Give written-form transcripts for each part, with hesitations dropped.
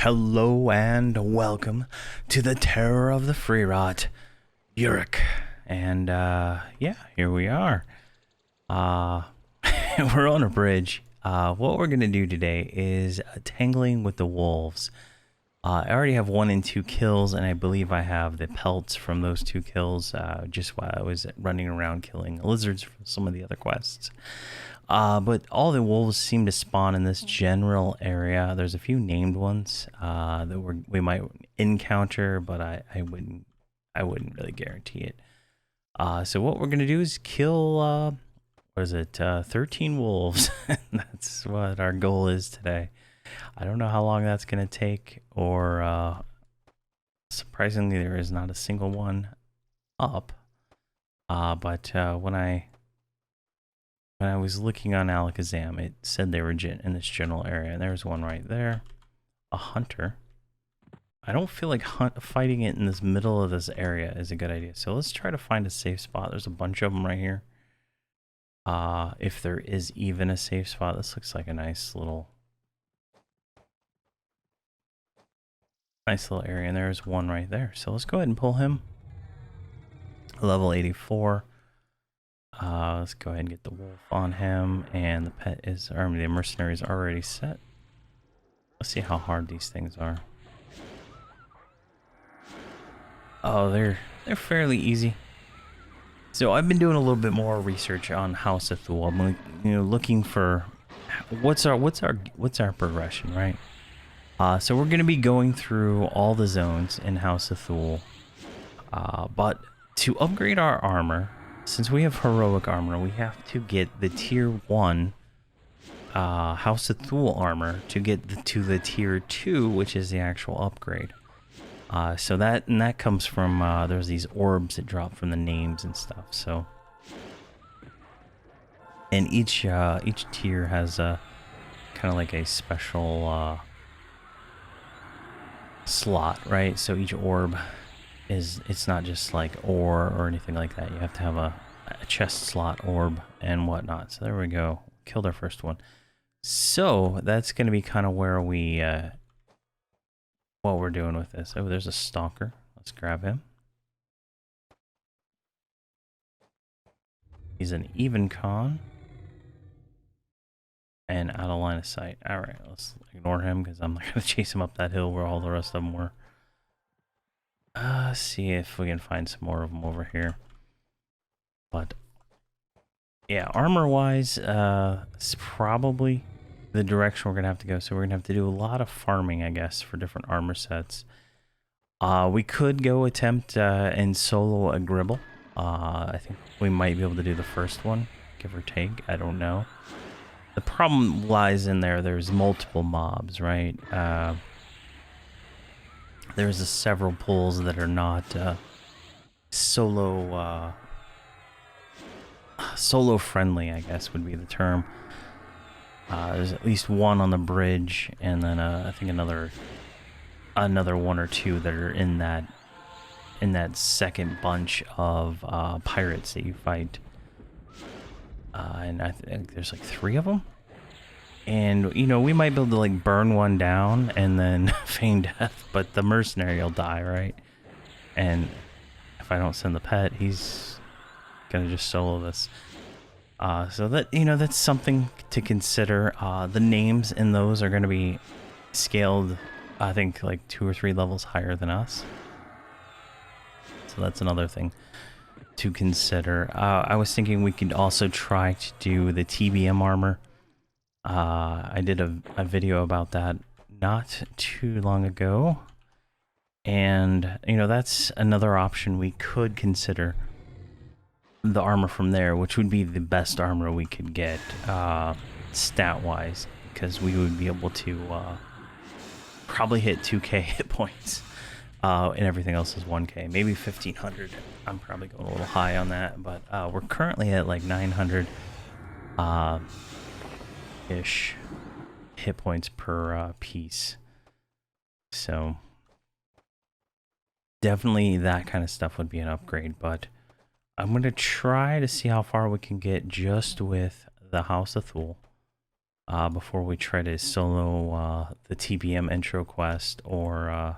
Hello and welcome to the Terror of the Feerrott, Yuruk. And yeah, here we are. We're on a bridge. What we're gonna do today is tangling with the wolves. I already have 1 and 2 kills, and I believe I have the pelts from those 2 kills just while I was running around killing lizards for some of the other quests. But all the wolves seem to spawn in this general area. There's a few named ones that we might encounter, but I wouldn't really guarantee it. So what we're gonna do is kill what is it? 13 wolves. That's what our goal is today. I don't know how long that's gonna take, or surprisingly, there is not a single one up. But when I was looking on Alakazam, it said they were in this general area, and there's one right there. A hunter. I don't feel like fighting it in this middle of this area is a good idea. So let's try to find a safe spot. There's a bunch of them right here. If there is even a safe spot, this looks like a nice little area, and there's one right there. So let's go ahead and pull him. Level 84. Let's go ahead and get the wolf on him, and the pet is, or the mercenary is already set. Let's see how hard these things are. Oh, they're fairly easy. So I've been doing a little bit more research on House of Thule. I'm looking for what's our progression, right? So we're gonna be going through all the zones in House of Thule, but to upgrade our armor, since we have heroic armor, we have to get the tier 1 House of Thule armor to get to the tier 2, which is the actual upgrade. So that comes from there's these orbs that drop from the names and stuff. So, and each tier has a kind of like a special slot, right? So each orb it's not just like ore or anything like that. You have to have a chest slot orb and whatnot. So there we go. Killed our first one. So that's going to be kind of where we what we're doing with this. Oh, there's a stalker. Let's grab him. He's an even con and out of line of sight. All right, let's ignore him because I'm not going to chase him up that hill where all the rest of them were. See if we can find some more of them over here. But yeah, armor wise, it's probably the direction we're gonna have to go. So we're gonna have to do a lot of farming, I guess, for different armor sets. We could go attempt and solo a Gribble. I think we might be able to do the first one, give or take. I don't know. The problem lies in there's multiple mobs, right? There's several pulls that are not solo friendly, I guess would be the term. There's at least one on the bridge, and then I think another 1 or 2 that are in that second bunch of pirates that you fight. And I think there's like 3 of them. And, we might be able to, like, burn one down and then feign death, but the mercenary will die, right? And if I don't send the pet, he's gonna just solo this. So that, that's something to consider. The names in those are gonna be scaled, I think, like 2 or 3 levels higher than us. So that's another thing to consider. I was thinking we could also try to do the TBM armor. I did a video about that not too long ago, and that's another option we could consider. The armor from there, which would be the best armor we could get stat wise, because we would be able to probably hit 2k hit points, and everything else is 1k, maybe 1500. I'm probably going a little high on that, but we're currently at like 900 ish hit points per piece. So definitely that kind of stuff would be an upgrade, but I'm going to try to see how far we can get just with the House of Thule. before we try to solo the TBM intro quest or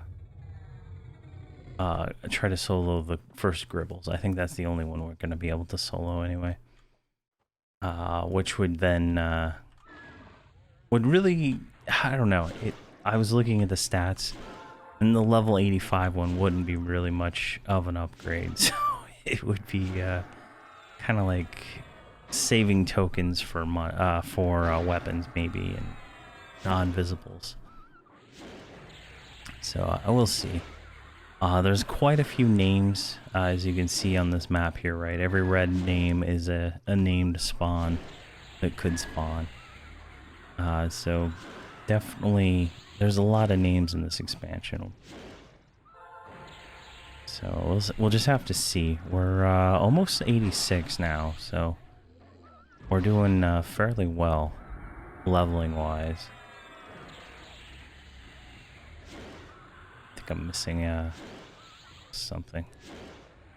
try to solo the first Gribbles. I think that's the only one we're going to be able to solo anyway. Which would then would really, I don't know. I was looking at the stats, and the level 85 one wouldn't be really much of an upgrade. So it would be kind of like saving tokens for weapons maybe and non-visibles. So I will see. There's quite a few names, as you can see on this map here, right? Every red name is a named spawn that could spawn. So definitely, there's a lot of names in this expansion. So we'll just have to see. We're almost 86 now, so we're doing fairly well, leveling-wise. I think I'm missing something.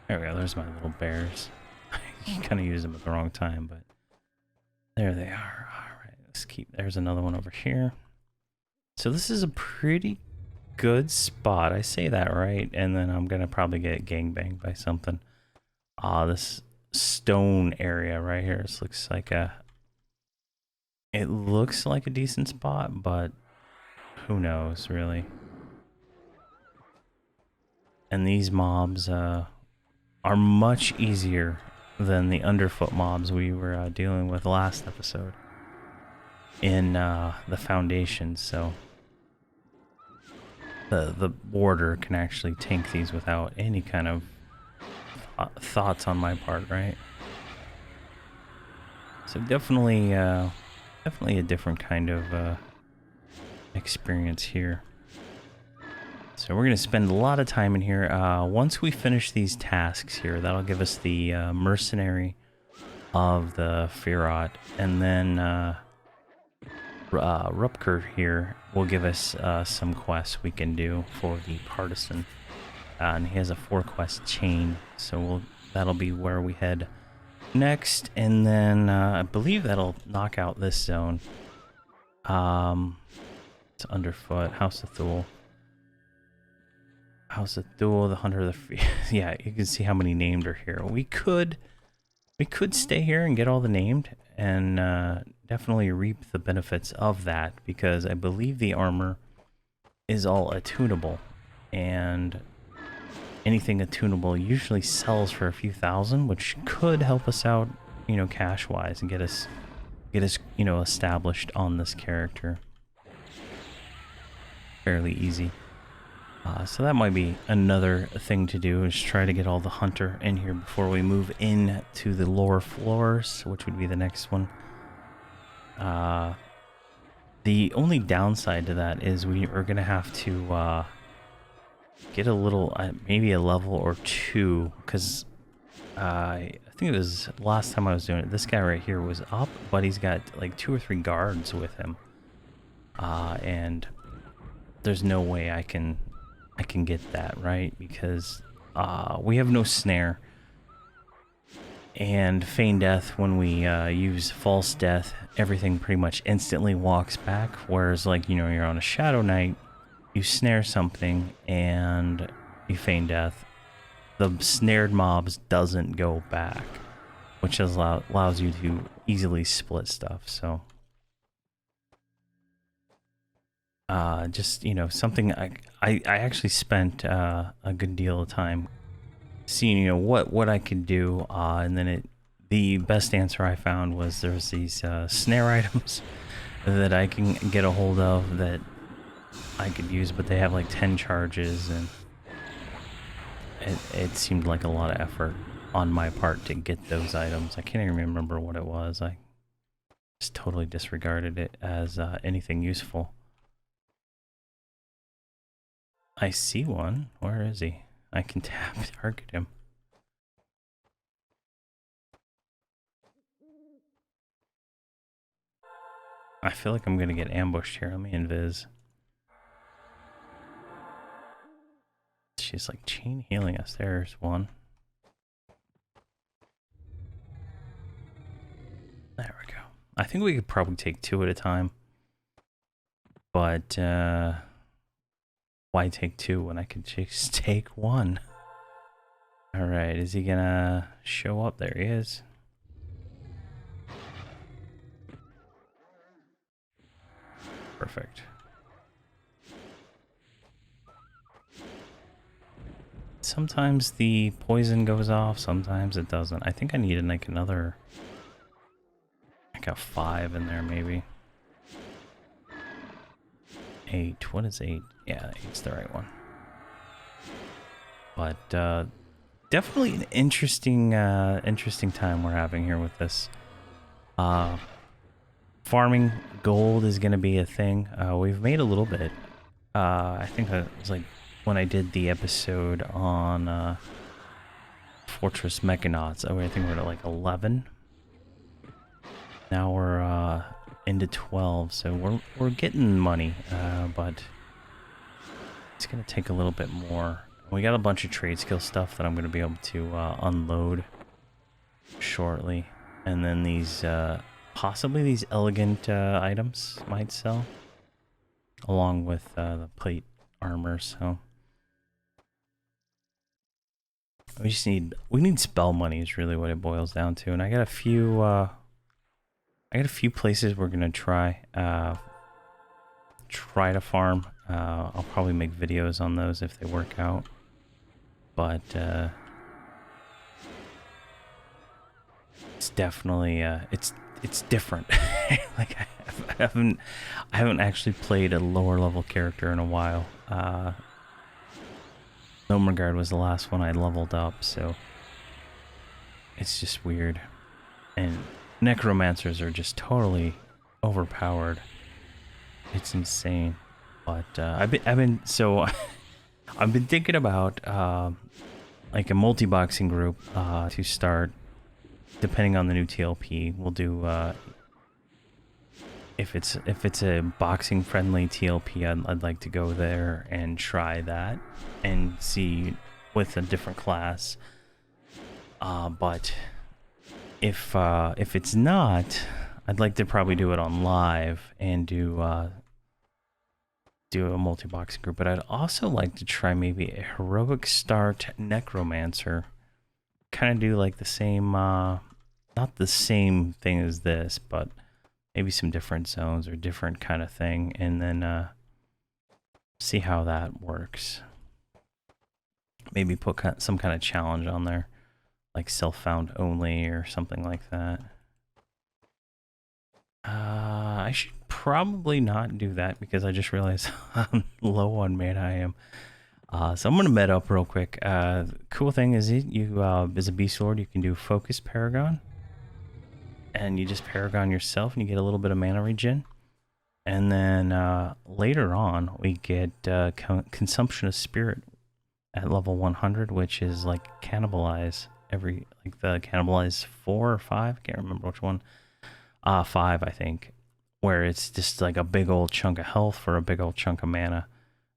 There we go. There's my little bears. You kind of use them at the wrong time, but there they are. All right, let's keep. There's another one over here. So this is a pretty good spot. I say that right, and then I'm gonna probably get gangbanged by something. This stone area right here. This looks like it looks like a decent spot, but who knows, really. And these mobs are much easier than the underfoot mobs we were dealing with last episode in the Foundation. So the warder can actually tank these without any kind of thoughts on my part, right? So definitely a different kind of experience here. So we're going to spend a lot of time in here. Once we finish these tasks here, that'll give us the mercenary of the Feerrott, and then Rupker here will give us some quests we can do for the partisan. And he has a 4-quest chain, so that'll be where we head next, and then I believe that'll knock out this zone. It's underfoot, House of Thule. House of Thule, the Hunter of the yeah, you can see how many named are here. We could stay here and get all the named, and definitely reap the benefits of that, because I believe the armor is all attunable, and anything attunable usually sells for a few thousand, which could help us out, you know, cash-wise, and get us, you know, established on this character fairly easy. So that might be another thing to do, is try to get all the hunter in here before we move in to the lower floors, which would be the next one. The only downside to that is we are going to have to get a little, maybe a level or two, because I think it was last time I was doing it, this guy right here was up, but he's got like 2 or 3 guards with him. And there's no way I can get that, right? Because we have no snare, and feign death, when we use false death, everything pretty much instantly walks back, whereas, like, you know, you're on a Shadow Knight, you snare something and you feign death, the snared mobs doesn't go back, which allows you to easily split stuff. So just, you know, something I actually spent a good deal of time seeing, you know, what I could do, and then the best answer I found was there's these snare items that I can get a hold of that I could use, but they have like 10 charges, and it seemed like a lot of effort on my part to get those items. I can't even remember what it was. I just totally disregarded it as anything useful. I see one. Where is he? I can target him. I feel like I'm gonna get ambushed here. Let me invis. She's like chain healing us. There's one. There we go. I think we could probably take 2 at a time. But why take 2 when I could just take 1? Alright, is he gonna show up? There he is. Perfect. Sometimes the poison goes off, sometimes it doesn't. I think I need like another... I got 5 in there maybe. 8. What is 8? Yeah, 8's the right one. But definitely an interesting time we're having here with this. Farming gold is going to be a thing. We've made a little bit. I think that was like when I did the episode on Fortress Mechanauts. I think we're at like 11. Now we're into 12, so we're getting money, but it's gonna take a little bit more. We got a bunch of trade skill stuff that I'm gonna be able to unload shortly, and then these possibly these elegant items might sell, along with the plate armor. So we need spell money is really what it boils down to, and I got a few. I got a few places we're gonna try to farm. I'll probably make videos on those if they work out. But it's definitely it's different. Like I haven't actually played a lower level character in a while. Nomergard was the last one I leveled up, so it's just weird. And necromancers are just totally overpowered. It's insane. But I've been thinking about like a multi-boxing group to start. Depending on the new TLP, we'll do if it's a boxing friendly TLP, I'd like to go there and try that and see with a different class. But if it's not, I'd like to probably do it on live and do a multi-boxing group. But I'd also like to try maybe a heroic start necromancer, kind of do like the same, not the same thing as this, but maybe some different zones or different kind of thing, and then see how that works. Maybe put some kind of challenge on there, like self-found only or something like that. I should probably not do that because I just realized how low on mana I am. So I'm gonna med up real quick. Cool thing is you as a Beastlord, you can do Focus Paragon, and you just Paragon yourself, and you get a little bit of mana regen. And then later on, we get Consumption of Spirit at level 100, which is like cannibalize the cannibalize 4 or 5. I can't remember which one. 5, I think, where it's just like a big old chunk of health for a big old chunk of mana.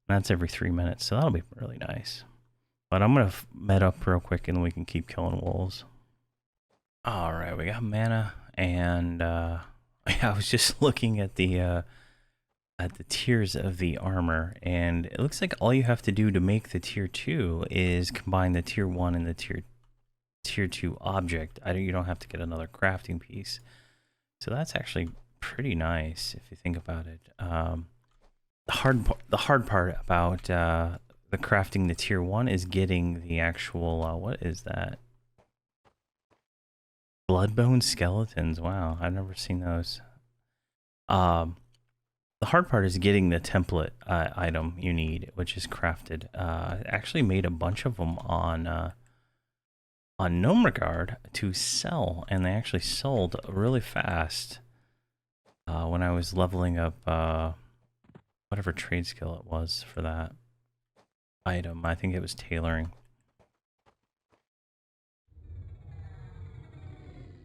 And that's every 3 minutes, so that'll be really nice. But I'm gonna med up real quick, and we can keep killing wolves. All right, we got mana, and I was just looking at the tiers of the armor, and it looks like all you have to do to make the tier 2 is combine the tier 1 and the tier 2 object. You don't have to get another crafting piece. So that's actually pretty nice if you think about it. The hard part about the crafting the tier 1 is getting the actual what is that? Bloodbone skeletons. Wow, I've never seen those. The hard part is getting the template item you need, which is crafted. I actually made a bunch of them on Nomergard to sell, and they actually sold really fast when I was leveling up whatever trade skill it was for that item. I think it was tailoring.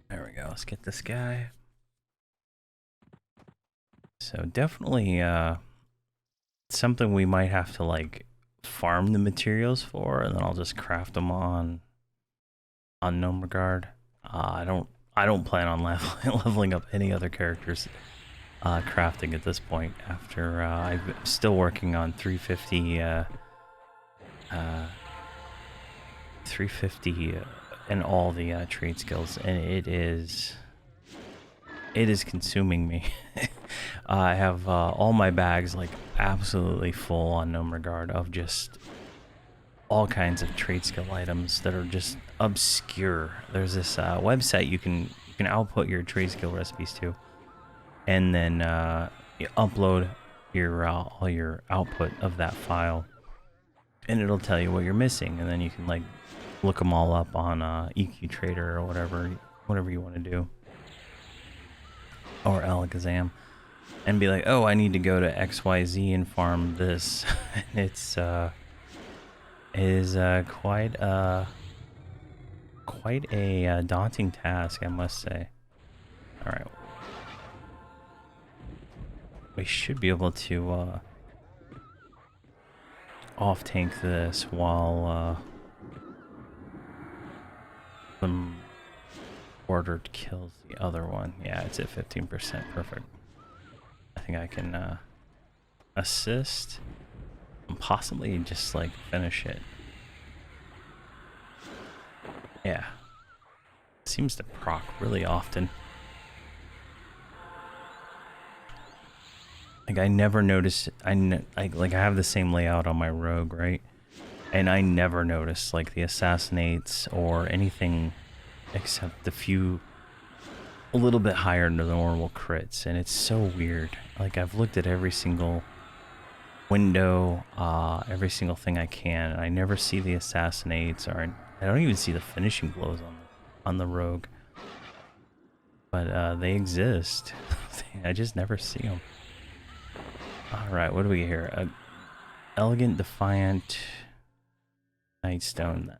There we go. Let's get this guy. So definitely something we might have to like farm the materials for, and then I'll just craft them on Nomergard. I I don't plan on leveling up any other characters crafting at this point. After I'm still working on 350, 350 and all the trade skills, and it is consuming me. I have all my bags like absolutely full on Gnome Regard of just all kinds of trade skill items that are just obscure. There's this website you can output your trade skill recipes to, and then you upload your all your output of that file, and it'll tell you what you're missing, and then you can like look them all up on EQ Trader or whatever you want to do, or Alakazam, and be like, oh, I need to go to XYZ and farm this. And it's quite a daunting task, I must say. All right, we should be able to off tank this while the ordered kills the other one. Yeah, it's at 15%. Perfect. I think I can assist and possibly just like finish it. Yeah, seems to proc really often. Like I never notice. I have the same layout on my rogue, right? And I never notice like the assassinates or anything except the few a little bit higher than the normal crits, and it's so weird. Like I've looked at every single window, every single thing I can, and I never see the assassinates, or I don't even see the finishing blows on the rogue. But they exist. I just never see them. All right, what do we get here? Elegant Defiant Nightstone.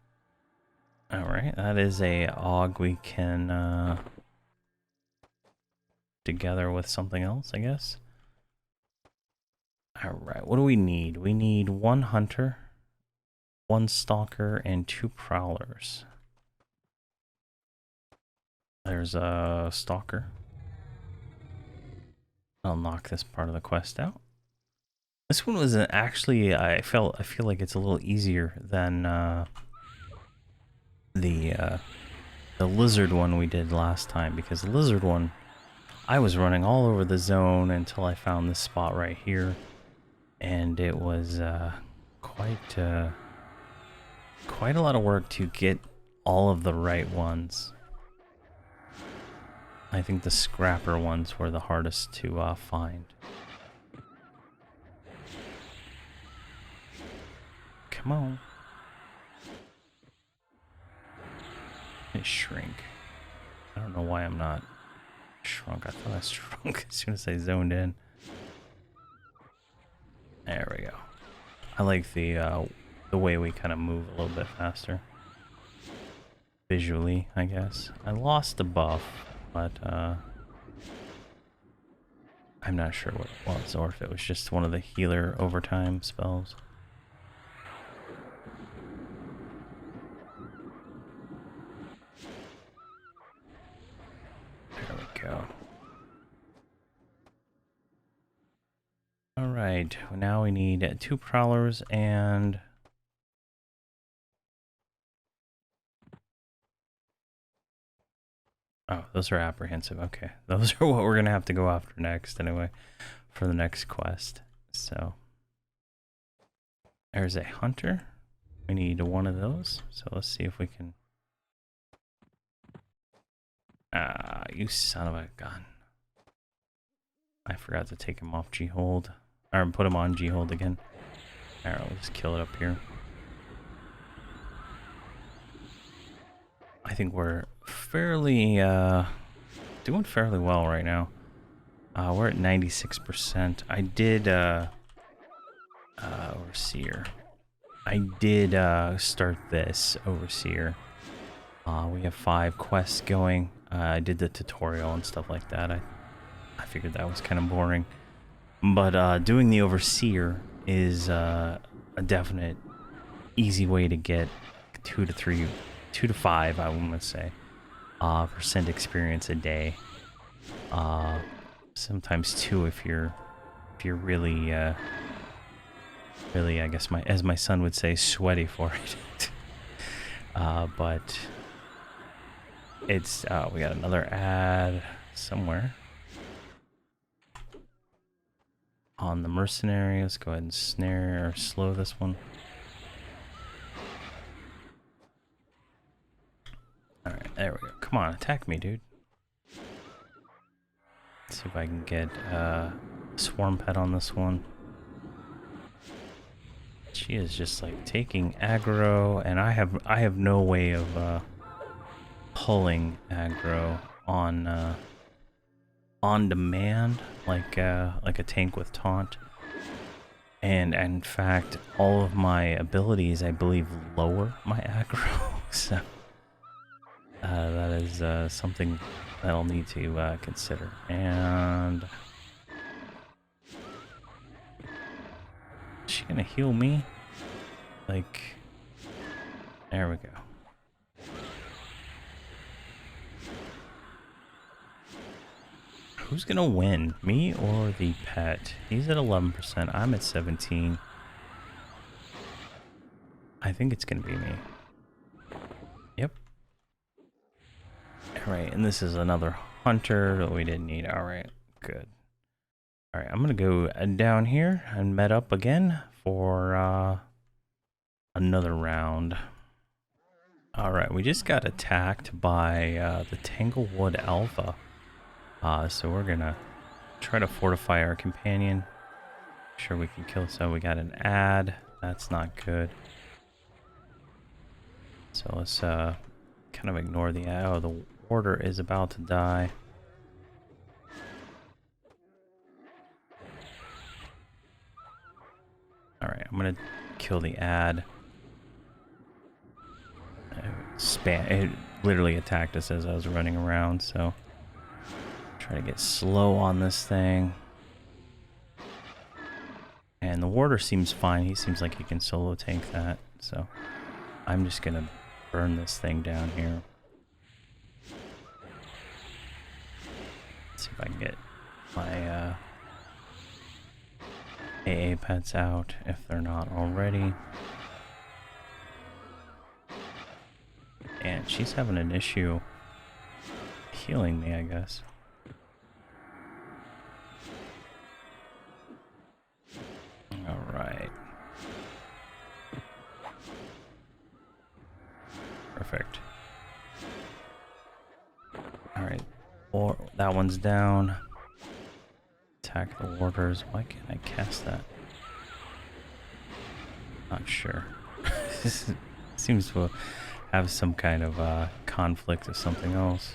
All right, that is a AUG we can together with something else, I guess. All right, what do we need? We need 1 hunter, 1 stalker, and 2 prowlers. There's a stalker. I'll knock this part of the quest out. This one was actually, I feel like it's a little easier than the lizard one we did last time, because the lizard one, I was running all over the zone until I found this spot right here, and it was quite a lot of work to get all of the right ones. I think the scrapper ones were the hardest to find. Come on. It shrink. I don't know why I'm not shrunk. I thought I shrunk as soon as I zoned in. There we go. I like the way we kind of move a little bit faster. Visually, I guess. I lost the buff, but I'm not sure what it was, or if it was just one of the healer overtime spells. There we go. Alright, now we need 2 prowlers and... Oh, those are apprehensive. Okay, those are what we're going to have to go after next anyway, for the next quest. So, there's a hunter. We need 1 of those. So let's see if we can... Ah, you son of a gun. I forgot to take him off G-hold. Or put him on G-hold again. Alright, we'll just kill it up here. I think we're fairly, doing fairly well right now. We're at 96%. I did, Overseer. I did, start this Overseer. We have 5 quests going. I did the tutorial and stuff like that. I figured that was kind of boring. But, doing the Overseer is, a definite easy way to get 2 to 5, I want to say. percent experience a day. Sometimes 2 if you're really really, I guess, as my son would say, sweaty for it. But it's we got another ad somewhere on the mercenary. Let's go ahead and snare or slow this one. All right, there we go. Come on, attack me, dude. Let's see if I can get swarm pet on this one. She is just like taking aggro, and I have no way of pulling aggro on demand like a tank with taunt. And in fact, all of my abilities, I believe, lower my aggro. So that is something that I'll need to consider. And is she gonna heal me? Like, there we go. Who's gonna win, me or the pet? He's at 11%. I'm at 17. I think it's gonna be me. Yep. All right, and this is another hunter that we didn't need. All right, good. All right, I'm gonna go down here and met up again for another round. All right, we just got attacked by the Tanglewood Alpha. So we're gonna try to fortify our companion. Sure we can kill. So we got an ad. That's not good. So let's kind of ignore the ad. Oh, the warder is about to die. All right, I'm gonna kill the ad. It literally attacked us as I was running around, so try to get slow on this thing. And the warder seems fine. He seems like he can solo tank that, so I'm just gonna burn this thing down here. Let's see if I can get my AA pets out if they're not already. And she's having an issue healing me, I guess. All right. Perfect. All right. Or that one's down. Attack the warders. Why can't I cast that? Not sure. Seems to have some kind of conflict with something else.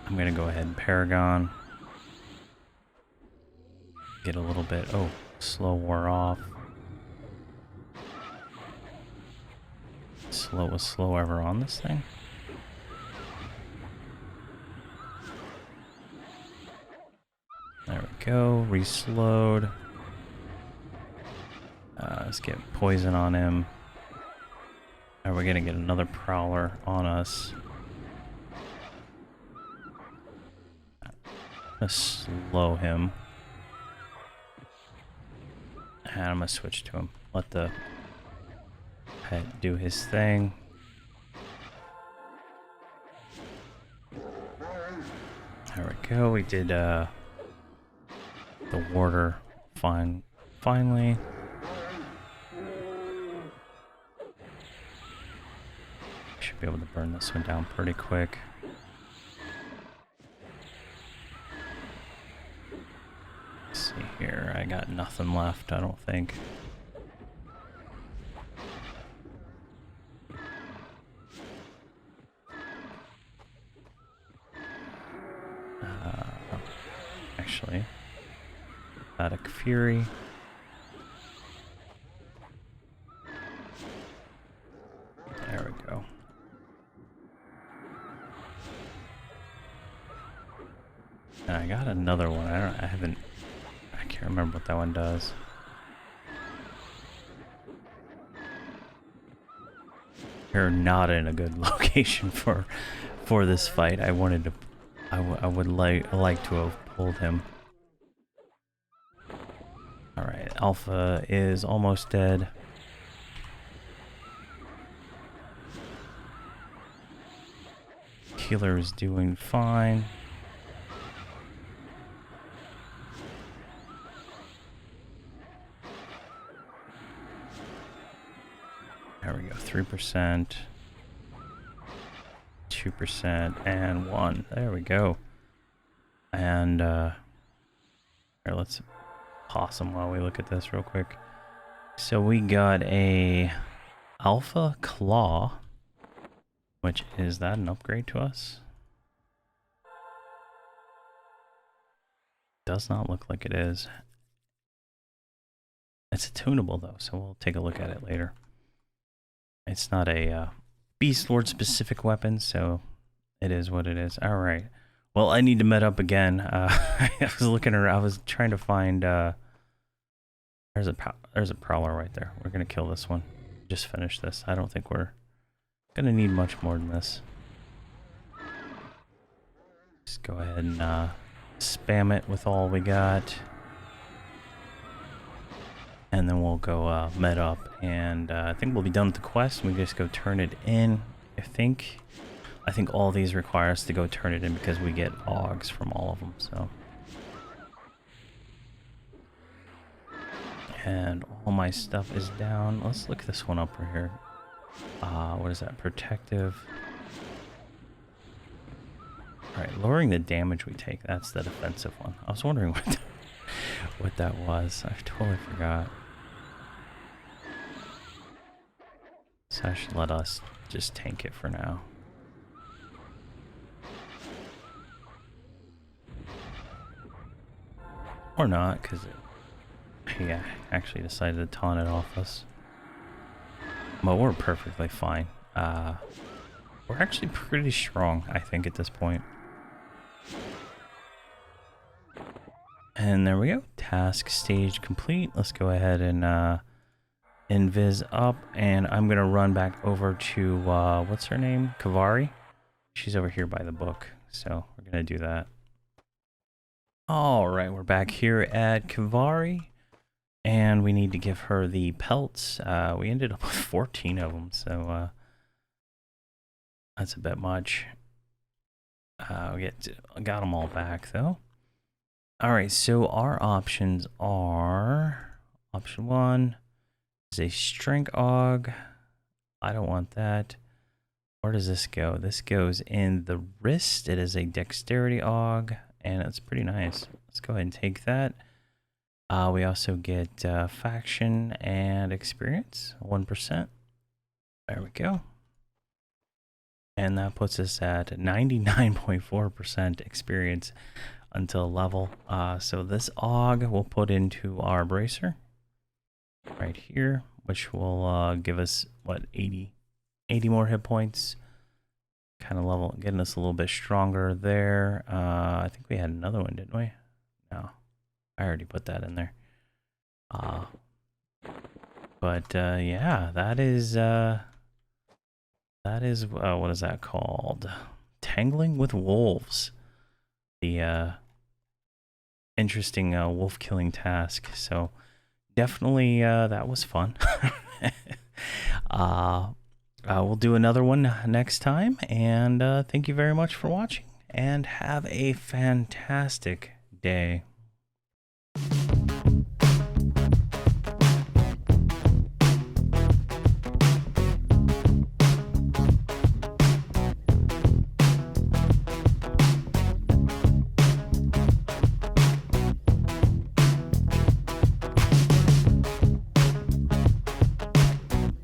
I'm gonna go ahead and Paragon. Get a little bit. Oh, slow wore off. Slowest slow ever on this thing. There we go. Reslowed. Let's get poison on him. Are we gonna get another prowler on us? Let's slow him. And I'm gonna switch to him. Let the pet do his thing. There we go. We did the warder finally. Should be able to burn this one down pretty quick. Let's see here. I got nothing left, I don't think. Actually, Static Fury. There we go. And I got another one. I can't remember what that one does. We're not in a good location for this fight. I wanted to, I would like to have pulled him. All right, Alpha is almost dead. Healer is doing fine. There we go, 3%, 2%, and 1. There we go. And here, let's pause them while we look at this real quick. So we got a Alpha Claw, which is that an upgrade to us? Does not look like it is. It's a tunable though, so we'll take a look at it later. It's not a Beastlord specific weapon, so it is what it is. All right. Well, I need to med up again. I was looking around. I was trying to find. There's a prowler right there. We're gonna kill this one. Just finish this. I don't think we're gonna need much more than this. Just go ahead and spam it with all we got. And then we'll go med up, and I think we'll be done with the quest. We just go turn it in. I think all these require us to go turn it in because we get augs from all of them. So, and all my stuff is down. Let's look this one up right here. What is that? Protective. All right, lowering the damage we take. That's the defensive one. I was wondering what that was. I totally forgot. So I should let us just tank it for now. Or not, because he actually decided to taunt it off us. But we're perfectly fine. We're actually pretty strong, I think, at this point. And there we go. Task stage complete. Let's go ahead and invis up, and I'm gonna run back over to what's her name? Kavari. She's over here by the book, so we're gonna do that. All right, we're back here at Kavari, and we need to give her the pelts. We ended up with 14 of them, so that's a bit much. Got them all back though. All right, so our options are option 1 is a strength aug. I don't want that. Where does this go? This goes in the wrist. It is a dexterity aug, and it's pretty nice. Let's go ahead and take that. We also get faction and experience, 1%. There we go. And that puts us at 99.4% experience until level. So this aug we'll put into our bracer right here, which will give us, what, 80 more hit points. Kind of level, getting us a little bit stronger there. I think we had another one, didn't we? No, I already put that in there. But yeah, that is what is that called? Tangling with wolves. The interesting wolf killing task. So definitely that was fun. We'll do another one next time, and thank you very much for watching, and have a fantastic day.